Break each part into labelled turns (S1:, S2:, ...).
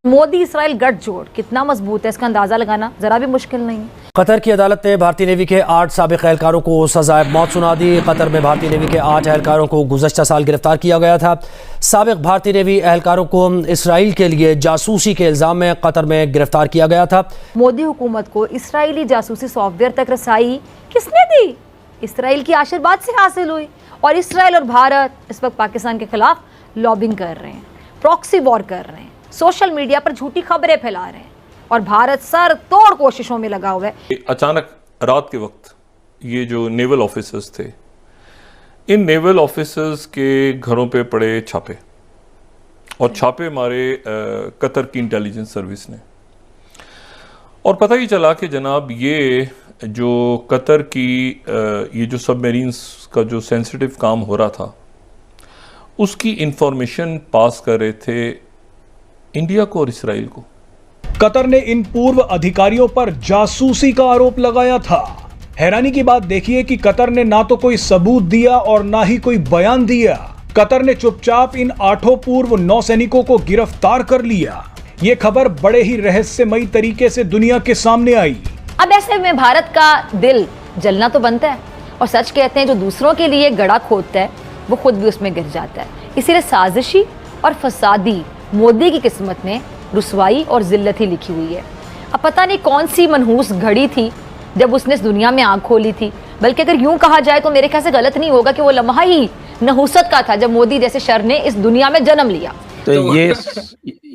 S1: Modi Israel गठजोड़ कितना मजबूत है, इसका अंदाजा लगाना जरा भी मुश्किल नहीं है।
S2: कतर की अदालत ने भारतीय नेवी के 8 साबिक एहलकारों को सजाए मौत सुना दी। कतर में भारतीय नेवी के 8 एहलकारों को गुज़श्ता साल गिरफ्तार किया गया था। साबिक भारतीय नेवी एहलकारों को इसराइल के लिए जासूसी के इल्ज़ाम में कतर में गिरफ्तार किया गया था।
S1: मोदी हुकूमत को इसराइली जासूसी सॉफ्टवेयर तक रसाई किसने दी? इसराइल की आशीर्वाद से हासिल हुई। और इसराइल और भारत इस वक्त पाकिस्तान के खिलाफ लॉबिंग कर रहे हैं, प्रॉक्सी वॉर कर रहे हैं, सोशल मीडिया पर झूठी खबरें फैला रहे हैं और भारत सर तोड़ कोशिशों में लगा हुआ है।
S3: अचानक रात के वक्त ये जो नेवल ऑफिसर्स थे, इन नेवल ऑफिसर्स के घरों पे पड़े छापे और छापे मारे कतर की इंटेलिजेंस सर्विस ने। और पता ही चला कि जनाब ये जो कतर की ये जो सबमरीन्स का जो सेंसिटिव काम हो रहा था उसकी इंफॉर्मेशन पास कर रहे थे इंडिया को और इसराइल को।
S4: कतर ने इन पूर्व अधिकारियों पर जासूसी का आरोप लगाया था। हैरानी की बात देखिए कि कतर ने ना तो कोई सबूत दिया और ना ही कोई बयान दिया। कतर ने चुपचाप इन 8 पूर्व नौसैनिकों को गिरफ्तार कर लिया। ये खबर बड़े ही रहस्यमयी तरीके से दुनिया के सामने आई।
S1: अब ऐसे में भारत का दिल जलना तो बनता है और सच कहते हैं जो दूसरों के लिए गड़ा खोदता है वो खुद भी उसमें गिर जाता है। इसीलिए साजिशी और फसादी मोदी की किस्मत में रुसवाई और जिल्लत ही लिखी हुई है। अब पता नहीं कौन सी मनहूस घड़ी थी जब उसने इस दुनिया में आंख खोली थी। बल्कि अगर यूं कहा जाए तो मेरे ख्याल से गलत नहीं होगा कि वो लम्हा ही नहूसत का था जब मोदी जैसे शर ने इस दुनिया में जन्म लिया।
S5: तो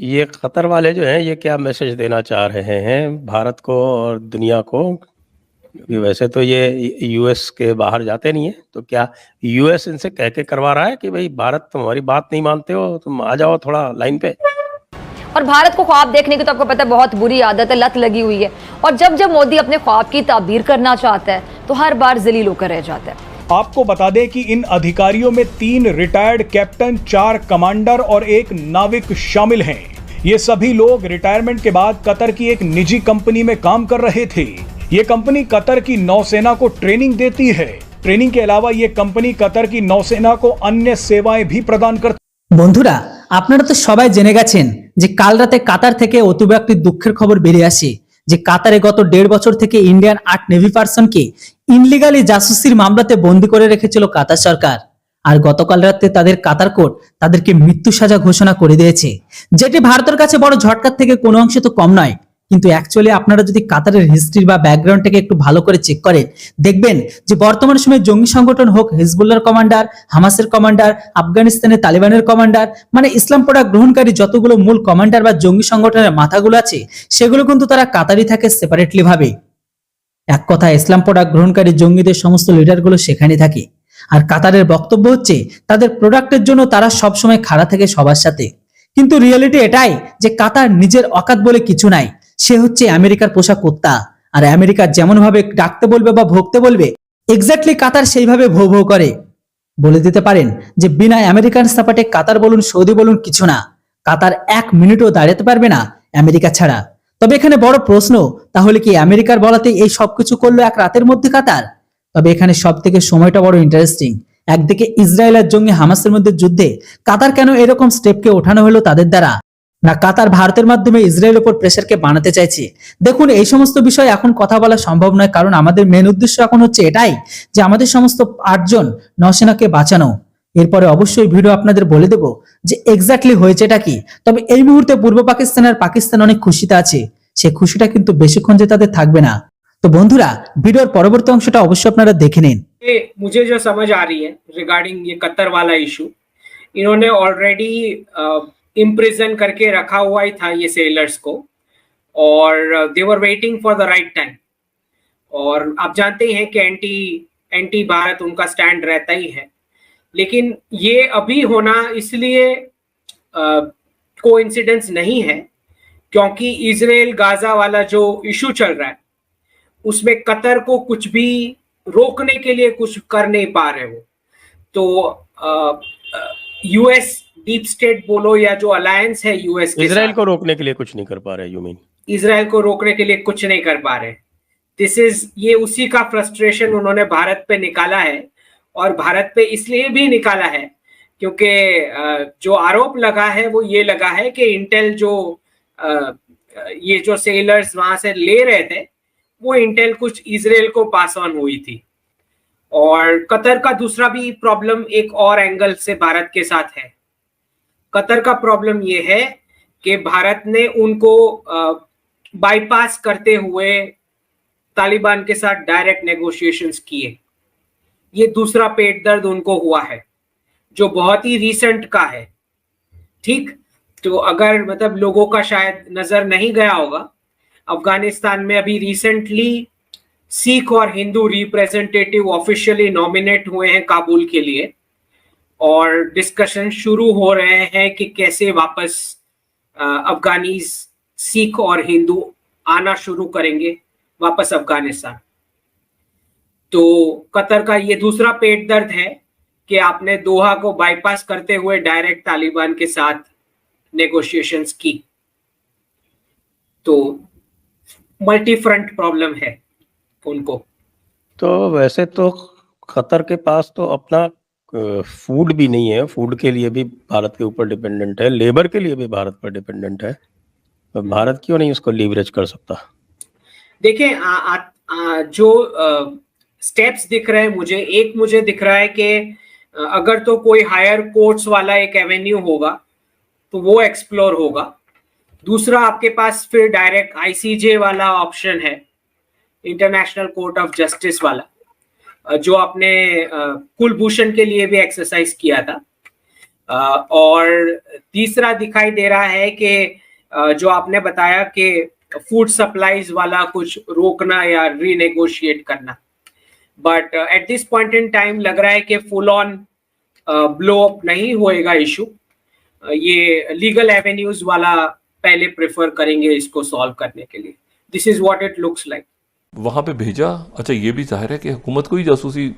S5: ये कतर वाले जो हैं ये क्या मैसेज देना चाह रहे हैं भारत को और दुनिया को? वैसे तो ये यूएस के बाहर जाते नहीं है, तो क्या यूएस इनसे कह के करवा रहा है कि भाई भारत तुम हमारी बात नहीं मानते हो, तुम आ जाओ थोड़ा लाइन पे?
S1: और भारत को ख्वाब देखने की तो आपको पता है बहुत बुरी आदत है, लत लगी हुई है। और जब जब मोदी अपने ख्वाब की ताबीर करना चाहता है तो हर बार जलील होकर रह जाता है।
S4: आपको बता दें कि इन अधिकारियों में 3 रिटायर्ड कैप्टन, 4 कमांडर और 1 नाविक शामिल हैं। ये सभी लोग रिटायरमेंट के बाद कतर की एक निजी कंपनी में काम कर रहे थे। ये कंपनी कतर की नौसेना को ट्रेनिंग देती है। ट्रेनिंग के अलावा ये कंपनी कतर की नौसेना को अन्य सेवाएं भी प्रदान करती।
S6: বন্ধুরা, আপনারা তো সবাই জেনে গেছেন যে কাল রাতে কাতার থেকে অতীব একটি দুঃখের খবর বেরিয়ে আসে যে কাতারে গত 1.5 বছর থেকে ইন্ডিয়ান 8 নেভি পারসনকে ইনলিগালি জাসুসির মামলাতে বন্দী করে রেখেছিল কাতার সরকার। আর গতকাল রাতে তাদের কাতার কোর্ট তাদেরকে মৃত্যু সাজা ঘোষণা করে দিয়েছে, যেটি ভারতের কাছে বড় ঝটকার থেকে কোনো অংশে তো কম নয়। কিন্তু অ্যাকচুয়ালি আপনারা যদি কাতারের হিস্ট্রি বা ব্যাকগ্রাউন্ডটাকে একটু ভালো করে চেক করেন দেখবেন যে বর্তমান সময়ে জঙ্গি সংগঠন হোক হিজবুল্লাহর কমান্ডার, হামাসের কমান্ডার, আফগানিস্তানের তালিবানের কমান্ডার, মানে ইসলাম প্রোডাক্ট গ্রহণকারী যতগুলো মূল কমান্ডার বা জঙ্গি সংগঠনের মাথাগুলো আছে সেগুলো কিন্তু তারা কাতারি থাকে সেপারেটলি ভাবে। এক কথা ইসলাম প্রোডাক্ট গ্রহণকারী জঙ্গিদের সমস্ত লিডারগুলো সেখানে থাকে। আর কাতারের বক্তব্য হচ্ছে তাদের প্রোডাক্টের জন্য তারা সব সময় খাড়া থাকে সবার সাথে। কিন্তু রিয়েলিটি এটাই যে কাতার নিজের অকাত বলে কিছু নাই, সে হচ্ছে আমেরিকার পোষা কুত্তা। আর আমেরিকা যেমন ভাবে ডাকতে বলবে বা ভোগতে বলবে এক্স্যাক্টলি কাতার সেইভাবে ভৌ ভৌ করে। বলে দিতে পারেন যে বিনা আমেরিকান সাপোর্টে কাতার বলুন সৌদি বলুন কিছু না। কাতার 1 মিনিটও দাঁড়াতে পারবে না আমেরিকা ছাড়া। তবে এখানে বড় প্রশ্ন, তাহলে কি আমেরিকার বলাতে এই সবকিছু করলো এক রাতের মধ্যে কাতার? তবে এখানে সব থেকে সময়টা বড় ইন্টারেস্টিং। একদিকে ইসরায়েল আর জঙ্গি হামাসের মধ্যে যুদ্ধে কাতার কেন এরকম স্টেপকে ওঠানো হলো তাদের দ্বারা? না কাতার ভারতের মাধ্যমে ইসরায়েলের উপর প্রেসারকে বানাতে চাইছে? দেখুন, এই সমস্ত বিষয় এখন কথা বলা সম্ভব নয়, কারণ আমাদের মেন উদ্দেশ্য এখন হচ্ছে এটাই যে আমাদের সমস্ত 8 জন নৌসেনাকে বাঁচানো। এরপরে অবশ্যই ভিডিও আপনাদের বলে দেব যে এক্স্যাক্টলি হয়েছেটা কি। তবে এই মুহূর্তে পূর্ব পাকিস্তান আর পাকিস্তান অনেক খুশিতে আছে, সেই খুশিটা কিন্তু বেশিক্ষণ যে তাদের থাকবে না। তো বন্ধুরা, ভিডিওর পরবর্তী অংশটা অবশ্যই আপনারা দেখে নিন।
S7: मुझे जो समझ आ रही है रिगार्डिंग ये कतर वाला इशू, इन्होंने ऑलरेडी इम्प्रिजन करके रखा हुआ ही था ये सेलर्स को और they were waiting for the right time. और आप जानते ही हैं कि एंटी भारत उनका स्टैंड रहता ही है, लेकिन ये अभी होना इसलिए कोइंसिडेंस नहीं है क्योंकि इजराइल गाजा वाला जो इशू चल रहा है उसमें कतर को कुछ भी रोकने के लिए कुछ कर नहीं पा रहे हो। तो यूएस डीप स्टेट बोलो या जो अलायंस है यूएस के
S5: इजराइल को रोकने के लिए कुछ नहीं कर पा रहे, यू मीन
S7: इजराइल को रोकने के लिए कुछ नहीं कर पा रहे। ये उसी का फ्रस्ट्रेशन उन्होंने भारत पे निकाला है और भारत पे इसलिए भी निकाला है क्योंकि जो आरोप लगा है वो ये लगा है कि इंटेल जो ये जो सेलर्स वहां से ले रहे थे वो इंटेल कुछ इजराइल को पास ऑन हुई थी। और कतर का दूसरा भी प्रॉब्लम एक और एंगल से भारत के साथ है। कतर का प्रॉब्लम ये है कि भारत ने उनको बाईपास करते हुए तालिबान के साथ डायरेक्ट नेगोशिएशंस किए। ये दूसरा पेट दर्द उनको हुआ है जो बहुत ही रीसेंट का है। ठीक, तो अगर मतलब लोगों का शायद नजर नहीं गया होगा, अफगानिस्तान में अभी रिसेंटली सिख और हिंदू रिप्रेजेंटेटिव ऑफिशियली नॉमिनेट हुए हैं काबुल के लिए, और डिस्कशन शुरू हो रहे हैं कि कैसे वापस अफगानीज सिख और हिंदू आना शुरू करेंगे वापस अफगानिस्तान। तो कतर का ये दूसरा पेट दर्द है कि आपने दोहा को बाईपास करते हुए डायरेक्ट तालिबान के साथ नेगोशिएशंस की। तो मल्टी फ्रंट प्रॉब्लम है उनको।
S5: तो वैसे तो कतर के पास तो अपना फूड भी नहीं है, फूड के लिए भी भारत के ऊपर डिपेंडेंट है, लेबर के लिए भी भारत पर डिपेंडेंट है। तो भारत क्यों नहीं उसको लीवरेज कर सकता?
S7: देखिए, जो स्टेप्स दिख रहे हैं मुझे दिख रहा है कि अगर तो कोई हायर कोर्ट्स वाला एक एवेन्यू होगा तो वो एक्सप्लोर होगा। दूसरा, आपके पास फिर डायरेक्ट आईसीजे वाला ऑप्शन है, इंटरनेशनल कोर्ट ऑफ जस्टिस वाला, जो आपने कुलभूषण के लिए भी एक्सरसाइज किया था। और तीसरा दिखाई दे रहा है कि जो आपने बताया कि फूड सप्लाईज वाला कुछ रोकना या रीनेगोशिएट करना। But at this point in time लग रहा है कि फुल ऑन ब्लो अप नहीं होएगा इशू। ये लीगल एवेन्यूज वाला पहले प्रेफर करेंगे इसको सॉल्व करने के लिए। This is what it looks like.
S3: वहाँ पे भेजा, अच्छा ये भी जाहिर है कि हुकूमत को ही जासूसी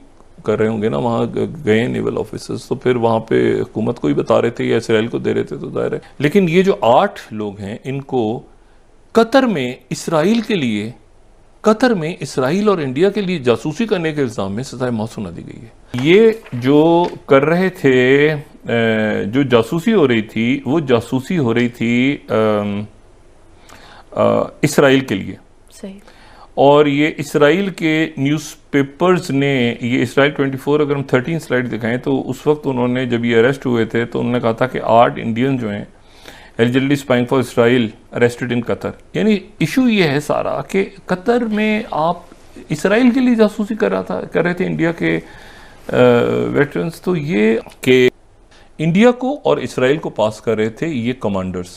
S3: कर रहे होंगे ना, वहाँ गए नेवल ऑफिसर्स, तो फिर वहाँ पे हुकूमत को ही बता रहे थे या इसराइल को दे रहे थे, तो जाहिर है। लेकिन ये जो 8 लोग हैं इनको कतर में इसराइल और इंडिया के लिए जासूसी करने के इल्ज़ाम में सज़ाए मौत सुना दी गई है। ये जो कर रहे थे, जो जासूसी हो रही थी, वो जासूसी हो रही थी इसराइल के लिए।
S1: सही।
S3: और ये इसराइल के न्यूज़पेपर्स ने, ये इसराइल 24, अगर हम 13 स्लाइड दिखाएं तो उस वक्त उन्होंने, जब ये अरेस्ट हुए थे तो उन्होंने कहा था कि 8 इंडियन जो हैं eligibly spying for Israel arrested in Qatar. यानी इशू ये है सारा कि कतर में आप इसराइल के लिए जासूसी कर रहे थे इंडिया के वेटरन्स। तो ये कि इंडिया को और इसराइल को पास कर रहे थे ये कमांडर्स।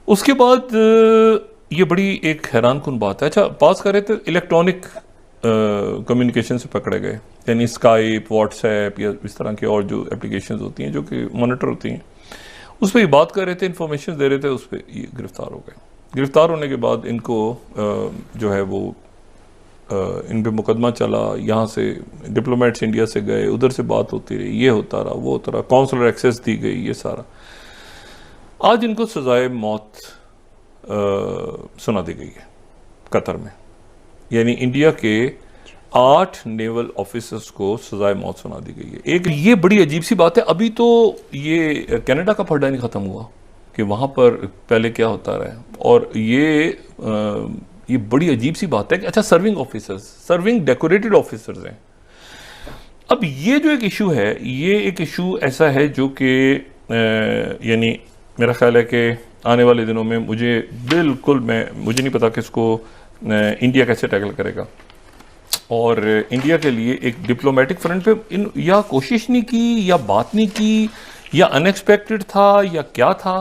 S3: उसके बाद ये बड़ी एक हैरान कुन बात है। अच्छा, पास कर रहे थे, इलेक्ट्रॉनिक कम्युनिकेशन से पकड़े गए, यानी स्काइप, व्हाट्सएप या इस तरह की और जो एप्लीकेशंस होती हैं जो कि मॉनिटर होती हैं, उस पर ये बात कर रहे थे, इन्फॉर्मेशन दे रहे थे, उस पर ये गिरफ्तार हो गए। गिरफ्तार होने के बाद इनको जो है वो इन पे मुकदमा चला, यहाँ से डिप्लोमेट्स इंडिया से गए, उधर से बात होती रही, ये होता रहा, वो होता रहा, काउंसलर एक्सेस दी गई, ये सारा। आज इनको सजाए मौत सुना दी गई है कतर में, यानी इंडिया के 8 नेवल ऑफिसर्स को सजाए मौत सुना दी गई है। एक ये बड़ी अजीब सी बात है। अभी तो ये कनाडा का पढ़ना नहीं ख़त्म हुआ कि वहाँ पर पहले क्या होता रहा है, और ये बड़ी अजीब सी बात है कि अच्छा, सर्विंग डेकोरेटेड ऑफिसर्स हैं। अब ये जो एक इशू है, ये एक इशू ऐसा है जो कि यानी मेरा ख्याल है कि आने वाले दिनों में मुझे नहीं पता कि इसको इंडिया कैसे टैकल करेगा। और इंडिया के लिए एक डिप्लोमेटिक फ्रंट पे या कोशिश नहीं की, या बात नहीं की, या अनएक्सपेक्टेड था, या क्या था।